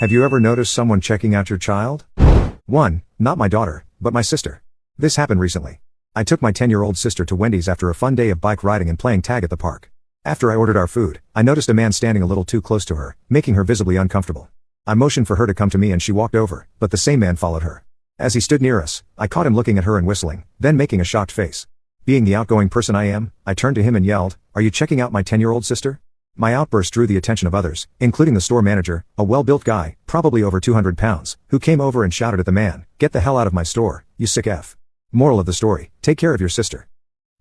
Have you ever noticed someone checking out your child? 1. Not my daughter, but my sister. This happened recently. I took my 10-year-old sister to Wendy's after a fun day of bike riding and playing tag at the park. After I ordered our food, I noticed a man standing a little too close to her, making her visibly uncomfortable. I motioned for her to come to me and she walked over, but the same man followed her. As he stood near us, I caught him looking at her and whistling, then making a shocked face. Being the outgoing person I am, I turned to him and yelled, "Are you checking out my 10-year-old sister?" My outburst drew the attention of others, including the store manager, a well-built guy, probably over 200 pounds, who came over and shouted at the man, "Get the hell out of my store, you sick F." Moral of the story, take care of your sister.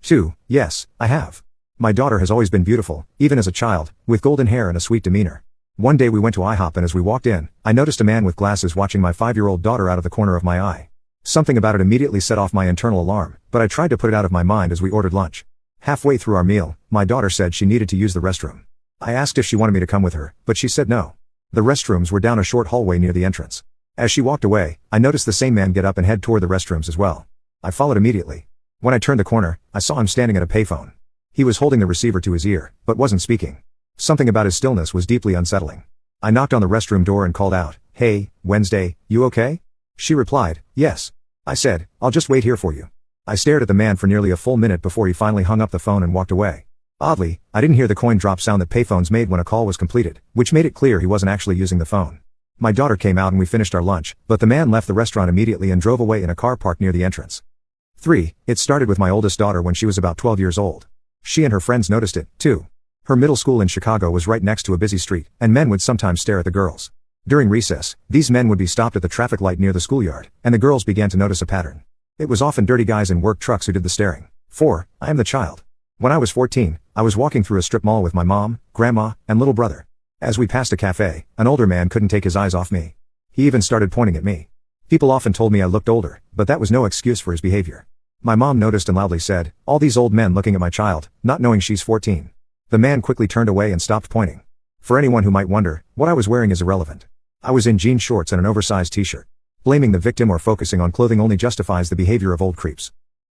2. Yes, I have. My daughter has always been beautiful, even as a child, with golden hair and a sweet demeanor. One day we went to IHOP and as we walked in, I noticed a man with glasses watching my 5-year-old daughter out of the corner of my eye. Something about it immediately set off my internal alarm, but I tried to put it out of my mind as we ordered lunch. Halfway through our meal, my daughter said she needed to use the restroom. I asked if she wanted me to come with her, but she said no. The restrooms were down a short hallway near the entrance. As she walked away, I noticed the same man get up and head toward the restrooms as well. I followed immediately. When I turned the corner, I saw him standing at a payphone. He was holding the receiver to his ear, but wasn't speaking. Something about his stillness was deeply unsettling. I knocked on the restroom door and called out, "Hey, Wednesday, you okay?" She replied, "Yes." I said, "I'll just wait here for you." I stared at the man for nearly a full minute before he finally hung up the phone and walked away. Oddly, I didn't hear the coin drop sound that payphones made when a call was completed, which made it clear he wasn't actually using the phone. My daughter came out and we finished our lunch, but the man left the restaurant immediately and drove away in a car parked near the entrance. 3. It started with my oldest daughter when she was about 12 years old. She and her friends noticed it, too. Her middle school in Chicago was right next to a busy street, and men would sometimes stare at the girls. During recess, these men would be stopped at the traffic light near the schoolyard, and the girls began to notice a pattern. It was often dirty guys in work trucks who did the staring. 4. I am the child. When I was 14, I was walking through a strip mall with my mom, grandma, and little brother. As we passed a cafe, an older man couldn't take his eyes off me. He even started pointing at me. People often told me I looked older, but that was no excuse for his behavior. My mom noticed and loudly said, "All these old men looking at my child, not knowing she's 14. The man quickly turned away and stopped pointing. For anyone who might wonder, what I was wearing is irrelevant. I was in jean shorts and an oversized t-shirt. Blaming the victim or focusing on clothing only justifies the behavior of old creeps.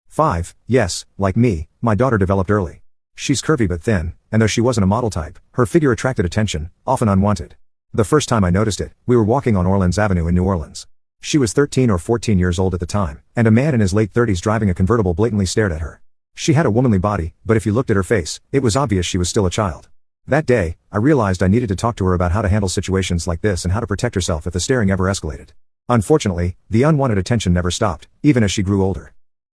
5. Yes, like me, my daughter developed early. She's curvy but thin, and though she wasn't a model type, her figure attracted attention, often unwanted. The first time I noticed it, we were walking on Orleans Avenue in New Orleans. She was 13 or 14 years old at the time, and a man in his late 30s driving a convertible blatantly stared at her. She had a womanly body, but if you looked at her face, it was obvious she was still a child. That day, I realized I needed to talk to her about how to handle situations like this and how to protect herself if the staring ever escalated. Unfortunately, the unwanted attention never stopped, even as she grew older.